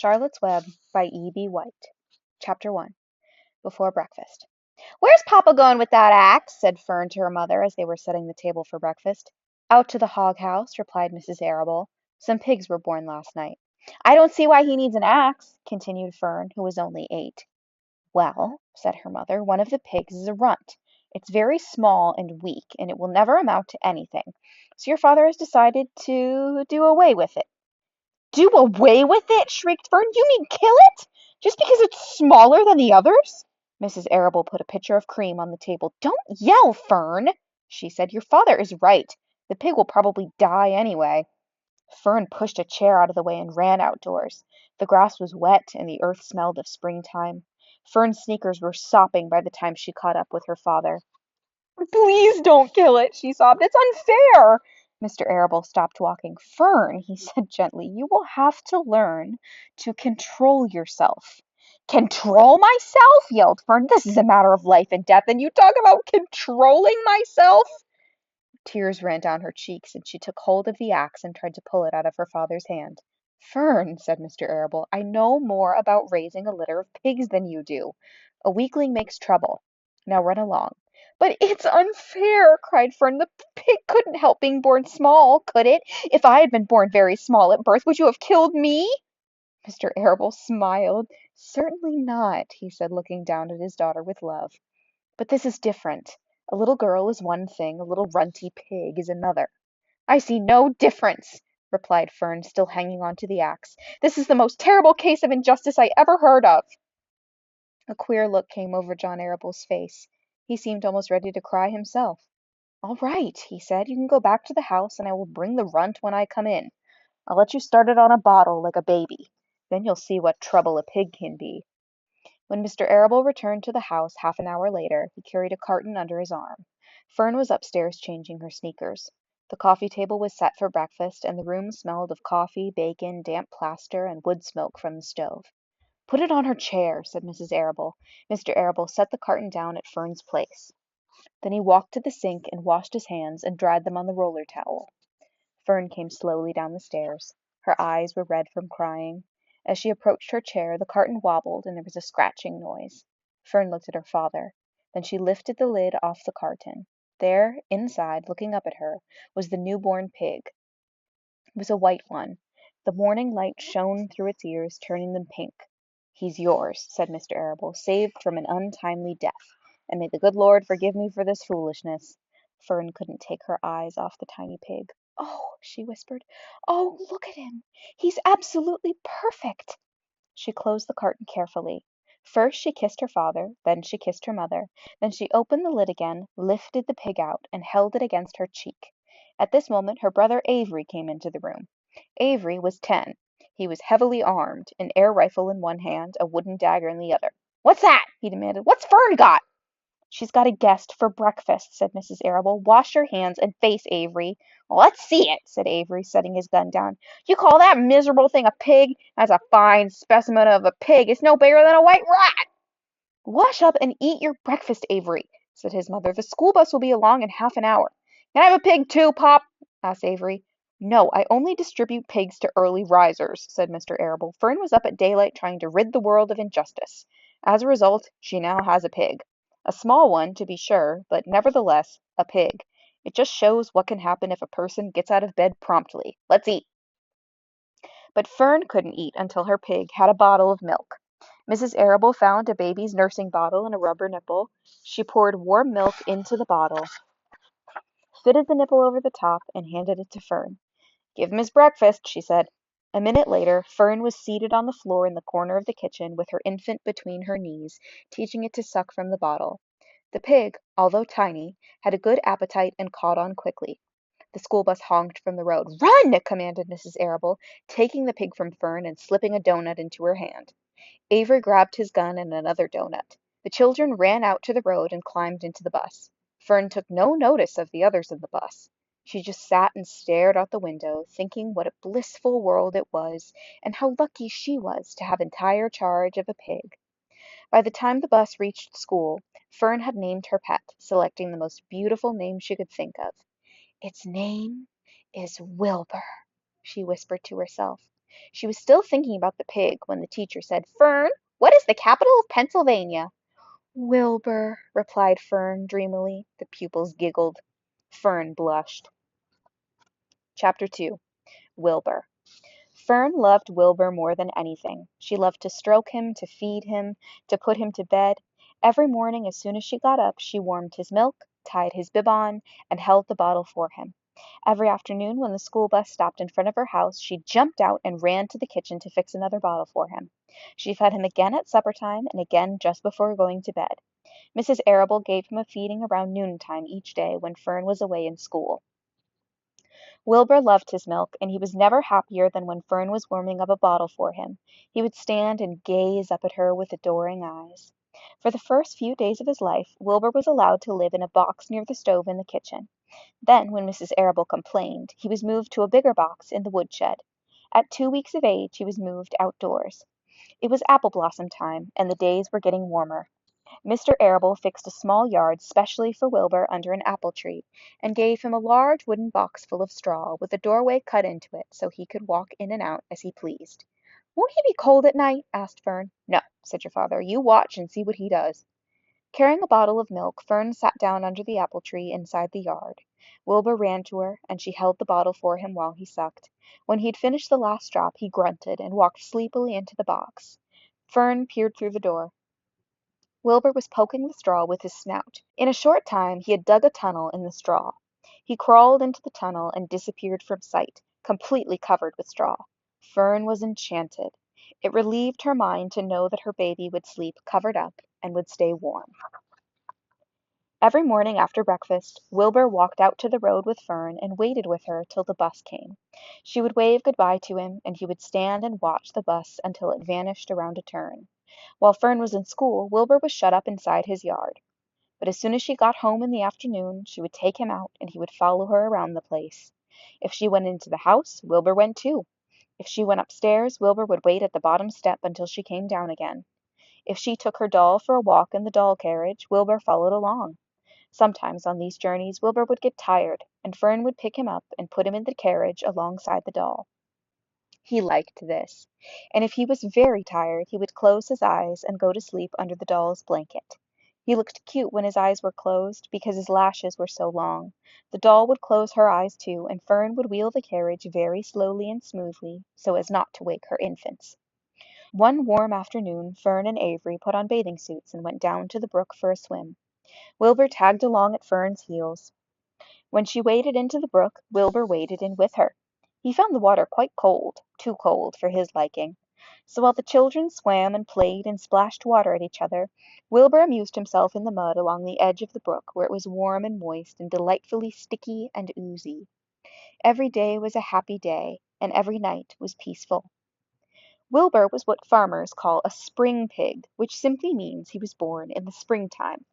Charlotte's Web by E.B. White. Chapter 1. Before Breakfast. "Where's Papa going with that axe?" said Fern to her mother as they were setting the table for breakfast. "Out to the hog house," replied Mrs. Arable. "Some pigs were born last night." "I don't see why he needs an axe," continued Fern, who was only 8. "Well," said her mother, "one of the pigs is a runt. It's very small and weak, and it will never amount to anything. So your father has decided to do away with it." "Do away with it?" shrieked Fern. "You mean kill it? Just because it's smaller than the others?" Mrs. Arable put a pitcher of cream on the table. "Don't yell, Fern," she said. "Your father is right. The pig will probably die anyway." Fern pushed a chair out of the way and ran outdoors. The grass was wet and the earth smelled of springtime. Fern's sneakers were sopping by the time she caught up with her father. "Please don't kill it," she sobbed. "It's unfair." Mr. Arable stopped walking. "Fern," he said gently, "you will have to learn to control yourself." "Control myself?" yelled Fern. "This is a matter of life and death, and you talk about controlling myself?" Tears ran down her cheeks, and she took hold of the axe and tried to pull it out of her father's hand. "Fern," said Mr. Arable, "I know more about raising a litter of pigs than you do. A weakling makes trouble. Now run along." "But it's unfair," cried Fern. "The pig couldn't help being born small, could it? If I had been born very small at birth, would you have killed me?" Mr. Arable smiled. "Certainly not," he said, looking down at his daughter with love. "But this is different. A little girl is one thing, a little runty pig is another." "I see no difference," replied Fern, still hanging on to the axe. "This is the most terrible case of injustice I ever heard of." A queer look came over John Arable's face. He seemed almost ready to cry himself. "All right," he said. "You can go back to the house, and I will bring the runt when I come in. I'll let you start it on a bottle like a baby. Then you'll see what trouble a pig can be." When Mr. Arable returned to the house half an hour later, he carried a carton under his arm. Fern was upstairs changing her sneakers. The coffee table was set for breakfast, and the room smelled of coffee, bacon, damp plaster, and wood smoke from the stove. "Put it on her chair," said Mrs. Arable. Mr. Arable set the carton down at Fern's place. Then he walked to the sink and washed his hands and dried them on the roller towel. Fern came slowly down the stairs. Her eyes were red from crying. As she approached her chair, the carton wobbled and there was a scratching noise. Fern looked at her father. Then she lifted the lid off the carton. There, inside, looking up at her, was the newborn pig. It was a white one. The morning light shone through its ears, turning them pink. "He's yours," said Mr. Arable, "saved from an untimely death. And may the good Lord forgive me for this foolishness." Fern couldn't take her eyes off the tiny pig. "Oh," she whispered. "Oh, look at him. He's absolutely perfect." She closed the carton carefully. First she kissed her father, then she kissed her mother, then she opened the lid again, lifted the pig out, and held it against her cheek. At this moment her brother Avery came into the room. Avery was 10. He was heavily armed, an air rifle in one hand, a wooden dagger in the other. "What's that?" he demanded. "What's Fern got?" "She's got a guest for breakfast," said Mrs. Arable. "Wash your hands and face, Avery." "Well, let's see it," said Avery, setting his gun down. "You call that miserable thing a pig? That's a fine specimen of a pig. It's no bigger than a white rat." "Wash up and eat your breakfast, Avery," said his mother. "The school bus will be along in half an hour." "Can I have a pig too, Pop?" asked Avery. "No, I only distribute pigs to early risers," said Mr. Arable. "Fern was up at daylight trying to rid the world of injustice. As a result, she now has a pig. A small one, to be sure, but nevertheless a pig. It just shows what can happen if a person gets out of bed promptly. Let's eat." But Fern couldn't eat until her pig had a bottle of milk. Mrs. Arable found a baby's nursing bottle and a rubber nipple. She poured warm milk into the bottle, fitted the nipple over the top, and handed it to Fern. "Give him his breakfast," she said. A minute later, Fern was seated on the floor in the corner of the kitchen with her infant between her knees, teaching it to suck from the bottle. The pig, although tiny, had a good appetite and caught on quickly. The school bus honked from the road. "Run!" commanded Mrs. Arable, taking the pig from Fern and slipping a doughnut into her hand. Avery grabbed his gun and another doughnut. The children ran out to the road and climbed into the bus. Fern took no notice of the others in the bus. She just sat and stared out the window, thinking what a blissful world it was, and how lucky she was to have entire charge of a pig. By the time the bus reached school, Fern had named her pet, selecting the most beautiful name she could think of. "Its name is Wilbur," she whispered to herself. She was still thinking about the pig when the teacher said, "Fern, what is the capital of Pennsylvania?" "Wilbur," replied Fern dreamily. The pupils giggled. Fern blushed. Chapter 2. Wilbur. Fern loved Wilbur more than anything. She loved to stroke him, to feed him, to put him to bed. Every morning as soon as she got up, she warmed his milk, tied his bib on, and held the bottle for him. Every afternoon when the school bus stopped in front of her house, she jumped out and ran to the kitchen to fix another bottle for him. She fed him again at supper time and again just before going to bed. Mrs. Arable gave him a feeding around noontime each day when Fern was away in school. Wilbur loved his milk, and he was never happier than when Fern was warming up a bottle for him. He would stand and gaze up at her with adoring eyes. For the first few days of his life, Wilbur was allowed to live in a box near the stove in the kitchen. Then, when Mrs. Arable complained, he was moved to a bigger box in the woodshed. At 2 weeks of age, he was moved outdoors. It was apple blossom time, and the days were getting warmer. Mr. Arable fixed a small yard specially for Wilbur under an apple tree, and gave him a large wooden box full of straw, with a doorway cut into it so he could walk in and out as he pleased. "Won't he be cold at night?" asked Fern. "No," said your father. "You watch and see what he does." Carrying a bottle of milk, Fern sat down under the apple tree inside the yard. Wilbur ran to her, and she held the bottle for him while he sucked. When he had finished the last drop, he grunted and walked sleepily into the box. Fern peered through the door. Wilbur was poking the straw with his snout. In a short time he had dug a tunnel in the straw. He crawled into the tunnel and disappeared from sight, completely covered with straw. Fern was enchanted. It relieved her mind to know that her baby would sleep covered up and would stay warm. Every morning after breakfast, Wilbur walked out to the road with Fern and waited with her till the bus came. She would wave good-bye to him, and he would stand and watch the bus until it vanished around a turn. While Fern was in school, Wilbur was shut up inside his yard. But as soon as she got home in the afternoon, she would take him out and he would follow her around the place. If she went into the house, Wilbur went too. If she went upstairs, Wilbur would wait at the bottom step until she came down again. If she took her doll for a walk in the doll carriage, Wilbur followed along. Sometimes on these journeys Wilbur would get tired, and Fern would pick him up and put him in the carriage alongside the doll. He liked this, and if he was very tired he would close his eyes and go to sleep under the doll's blanket. He looked cute when his eyes were closed because his lashes were so long. The doll would close her eyes too, and Fern would wheel the carriage very slowly and smoothly so as not to wake her infants. One warm afternoon Fern and Avery put on bathing suits and went down to the brook for a swim. Wilbur tagged along at Fern's heels. When she waded into the brook, Wilbur waded in with her. He found the water quite cold, too cold for his liking. So while the children swam and played and splashed water at each other, Wilbur amused himself in the mud along the edge of the brook, where it was warm and moist and delightfully sticky and oozy. Every day was a happy day, and every night was peaceful. Wilbur was what farmers call a spring pig, which simply means he was born in the springtime.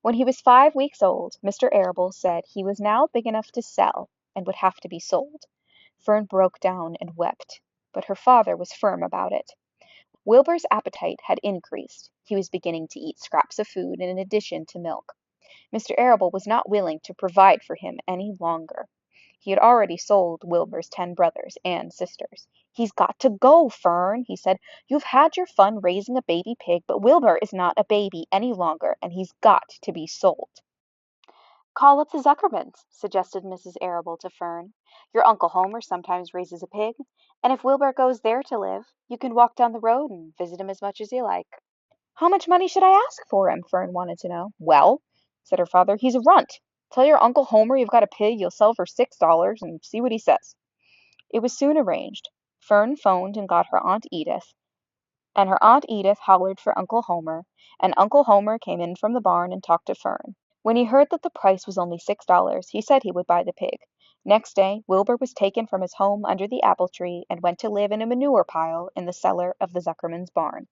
When he was 5 weeks old, Mr. Arable said he was now big enough to sell and would have to be sold. Fern broke down and wept, but her father was firm about it. Wilbur's appetite had increased. He was beginning to eat scraps of food in addition to milk. Mr. Arable was not willing to provide for him any longer. He had already sold Wilbur's 10 brothers and sisters. "He's got to go, Fern," he said. "You've had your fun raising a baby pig, but Wilbur is not a baby any longer, and he's got to be sold." "Call up the Zuckermans," suggested Mrs. Arable to Fern. "Your Uncle Homer sometimes raises a pig, and if Wilbur goes there to live, you can walk down the road and visit him as much as you like." "How much money should I ask for him?" Fern wanted to know. "Well," said her father, "he's a runt. Tell your Uncle Homer you've got a pig you'll sell for $6 and see what he says." It was soon arranged. Fern phoned and got her Aunt Edith, and her Aunt Edith hollered for Uncle Homer, and Uncle Homer came in from the barn and talked to Fern. When he heard that the price was only $6, he said he would buy the pig. Next day, Wilbur was taken from his home under the apple tree and went to live in a manure pile in the cellar of the Zuckerman's barn.